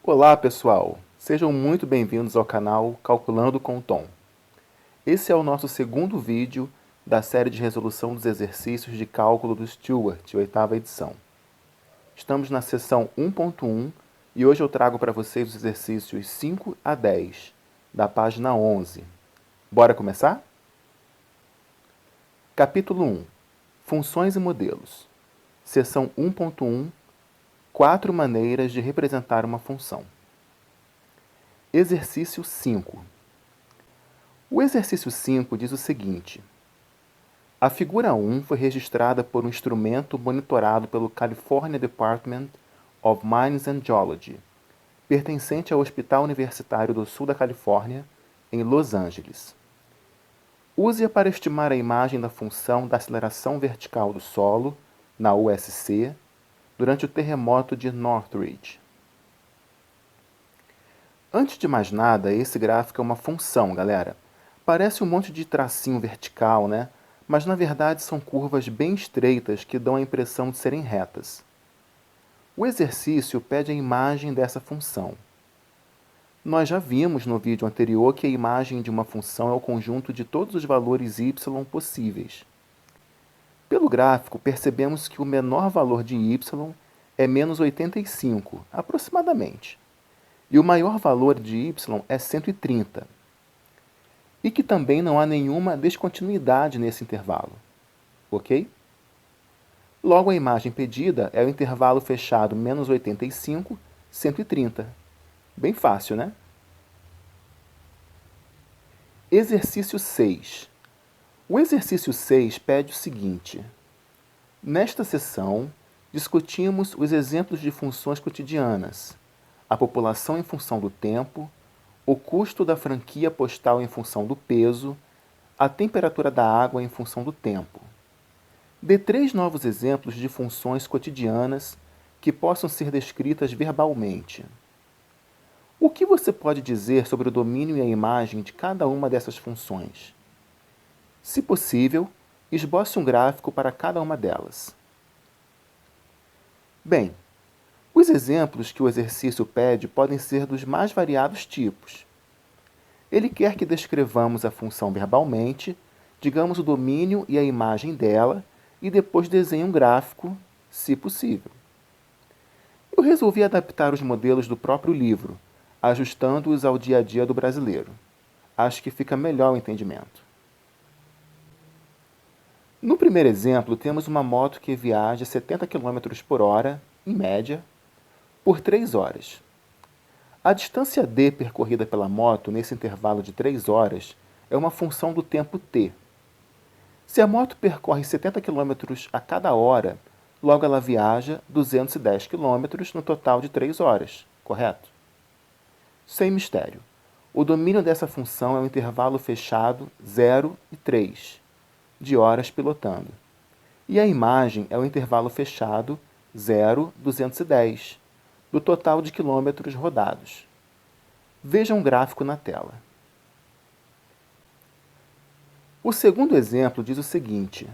Olá, pessoal! Sejam muito bem-vindos ao canal Calculando com Tom. Esse é o nosso segundo vídeo da série de resolução dos exercícios de cálculo do Stewart, oitava edição. Estamos na seção 1.1 e hoje eu trago para vocês os exercícios 5 a 10, da página 11. Bora começar? Capítulo 1. Funções e modelos. Seção 1.1. 4 maneiras de representar uma função. Exercício 5. O exercício 5 diz o seguinte: a figura 1 foi registrada por um instrumento monitorado pelo California Department of Mines and Geology, pertencente ao Hospital Universitário do Sul da Califórnia, em Los Angeles. Use-a para estimar a imagem da função da aceleração vertical do solo, na USC, durante o terremoto de Northridge. Antes de mais nada, esse gráfico é uma função, galera. Parece um monte de tracinho vertical, né? Mas na verdade são curvas bem estreitas que dão a impressão de serem retas. O exercício pede a imagem dessa função. Nós já vimos no vídeo anterior que a imagem de uma função é o conjunto de todos os valores y possíveis. Pelo gráfico, percebemos que o menor valor de y é menos 85, aproximadamente. E o maior valor de y é 130. E que também não há nenhuma descontinuidade nesse intervalo. Ok? Logo, a imagem pedida é o intervalo fechado menos 85, 130. Bem fácil, né? Exercício 6. O exercício 6 pede o seguinte: nesta seção, discutimos os exemplos de funções cotidianas, a população em função do tempo, o custo da franquia postal em função do peso, a temperatura da água em função do tempo. Dê 3 novos exemplos de funções cotidianas que possam ser descritas verbalmente. O que você pode dizer sobre o domínio e a imagem de cada uma dessas funções? Se possível, esboce um gráfico para cada uma delas. Bem, os exemplos que o exercício pede podem ser dos mais variados tipos. Ele quer que descrevamos a função verbalmente, digamos o domínio e a imagem dela, e depois desenhe um gráfico, se possível. Eu resolvi adaptar os modelos do próprio livro, ajustando-os ao dia a dia do brasileiro. Acho que fica melhor o entendimento. No primeiro exemplo, temos uma moto que viaja 70 km por hora, em média, por 3 horas. A distância d percorrida pela moto nesse intervalo de 3 horas é uma função do tempo t. Se a moto percorre 70 km a cada hora, logo ela viaja 210 km no total de 3 horas, correto? Sem mistério. O domínio dessa função é o intervalo fechado 0 e 3, de horas pilotando. E a imagem é o intervalo fechado 0, 210, do total de quilômetros rodados. Veja um gráfico na tela. O segundo exemplo diz o seguinte: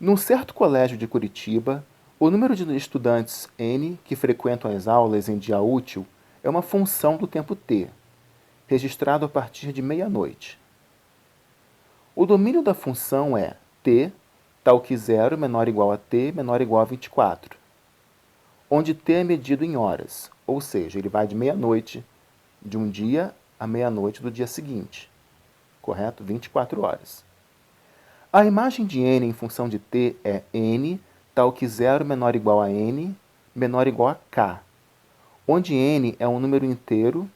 num certo colégio de Curitiba, o número de estudantes N que frequentam as aulas em dia útil é uma função do tempo t, registrado a partir de meia-noite. O domínio da função é t, tal que 0 menor ou igual a t menor ou igual a 24, onde t é medido em horas, ou seja, ele vai de meia-noite de um dia à meia-noite do dia seguinte, correto? 24 horas. A imagem de n em função de t é n, tal que 0 menor ou igual a n, menor ou igual a k, onde n é um número inteiro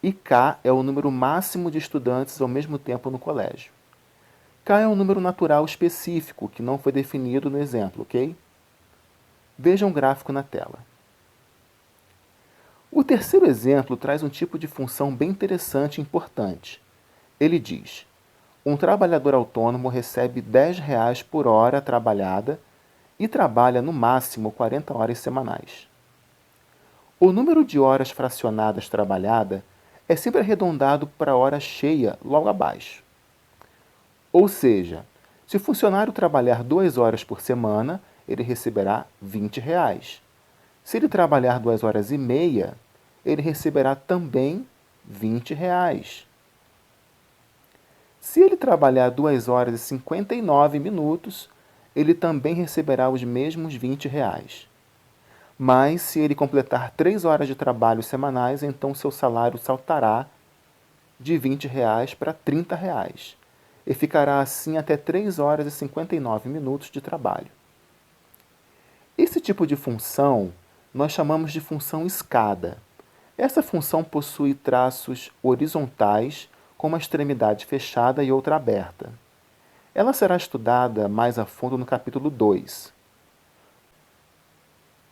e k é o número máximo de estudantes ao mesmo tempo no colégio. K é um número natural específico que não foi definido no exemplo, ok? Veja um gráfico na tela. O terceiro exemplo traz um tipo de função bem interessante e importante. Ele diz: um trabalhador autônomo recebe R$ 10 por hora trabalhada e trabalha no máximo 40 horas semanais. O número de horas fracionadas trabalhada é sempre arredondado para a hora cheia logo abaixo. Ou seja, se o funcionário trabalhar 2 horas por semana, ele receberá R$ 20. Se ele trabalhar 2 horas e meia, ele receberá também R$ 20. Se ele trabalhar 2 horas e 59 minutos, ele também receberá os mesmos R$ 20. Mas, se ele completar 3 horas de trabalho semanais, então seu salário saltará de R$ 20 para R$ 30 e ficará assim até 3 horas e 59 minutos de trabalho. Esse tipo de função nós chamamos de função escada. Essa função possui traços horizontais com uma extremidade fechada e outra aberta. Ela será estudada mais a fundo no capítulo 2.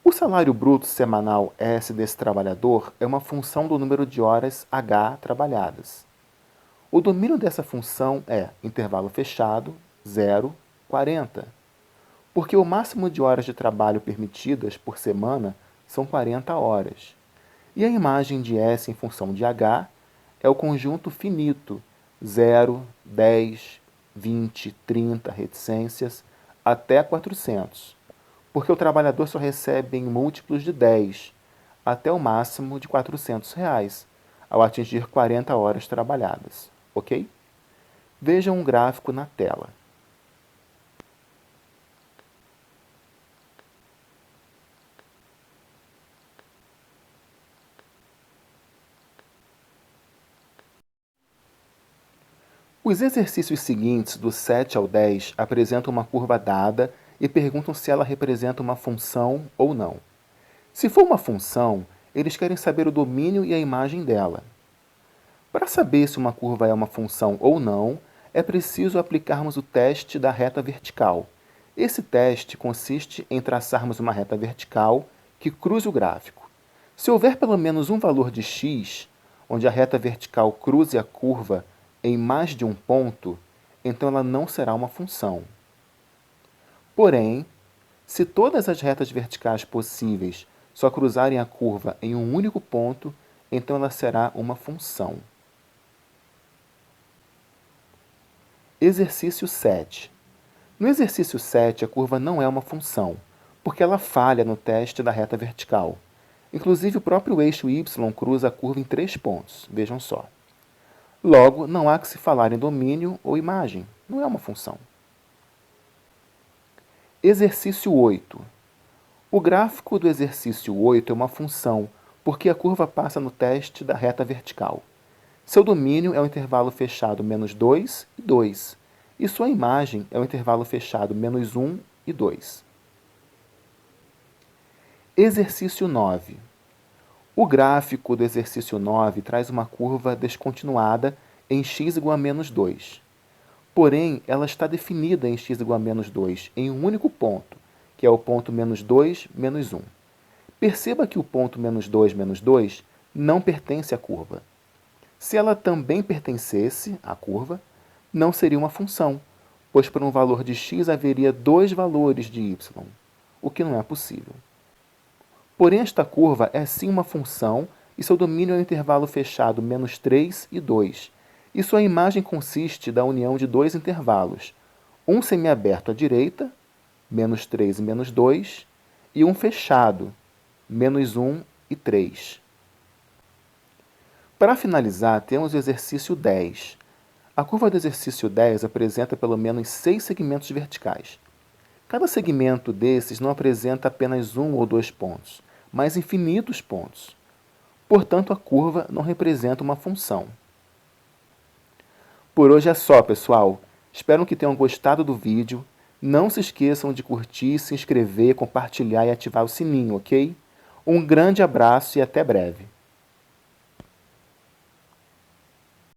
O salário bruto semanal S desse trabalhador é uma função do número de horas H trabalhadas. O domínio dessa função é intervalo fechado, 0, 40, porque o máximo de horas de trabalho permitidas por semana são 40 horas. E a imagem de S em função de H é o conjunto finito, 0, 10, 20, 30 reticências, até 400, porque o trabalhador só recebe em múltiplos de 10, até o máximo de R$ 400, ao atingir 40 horas trabalhadas, ok? Vejam um gráfico na tela. Os exercícios seguintes, do 7 ao 10, apresentam uma curva dada e perguntam se ela representa uma função ou não. Se for uma função, eles querem saber o domínio e a imagem dela. Para saber se uma curva é uma função ou não, é preciso aplicarmos o teste da reta vertical. Esse teste consiste em traçarmos uma reta vertical que cruze o gráfico. Se houver pelo menos um valor de x, onde a reta vertical cruze a curva em mais de um ponto, então ela não será uma função. Porém, se todas as retas verticais possíveis só cruzarem a curva em um único ponto, então ela será uma função. Exercício 7. No exercício 7, a curva não é uma função, porque ela falha no teste da reta vertical. Inclusive, o próprio eixo y cruza a curva em 3 pontos. Vejam só. Logo, não há que se falar em domínio ou imagem. Não é uma função. Exercício 8. O gráfico do exercício 8 é uma função, porque a curva passa no teste da reta vertical. Seu domínio é o intervalo fechado -2 e 2, e sua imagem é o intervalo fechado -1 e 2. Exercício 9. O gráfico do exercício 9 traz uma curva descontinuada em x igual a -2. Porém, ela está definida em x igual a -2 em um único ponto, que é o ponto -2, -1. Perceba que o ponto -2, -2 não pertence à curva. Se ela também pertencesse à curva, não seria uma função, pois para um valor de x haveria 2 valores de y, o que não é possível. Porém, esta curva é sim uma função e seu domínio é o intervalo fechado -3 e 2, e sua imagem consiste da união de 2 intervalos, um semiaberto à direita, -3 e -2, e um fechado, -1 e 3. Para finalizar, temos o exercício 10. A curva do exercício 10 apresenta pelo menos 6 segmentos verticais. Cada segmento desses não apresenta apenas um ou 2 pontos, mas infinitos pontos. Portanto, a curva não representa uma função. Por hoje é só, pessoal. Espero que tenham gostado do vídeo. Não se esqueçam de curtir, se inscrever, compartilhar e ativar o sininho, ok? Um grande abraço e até breve.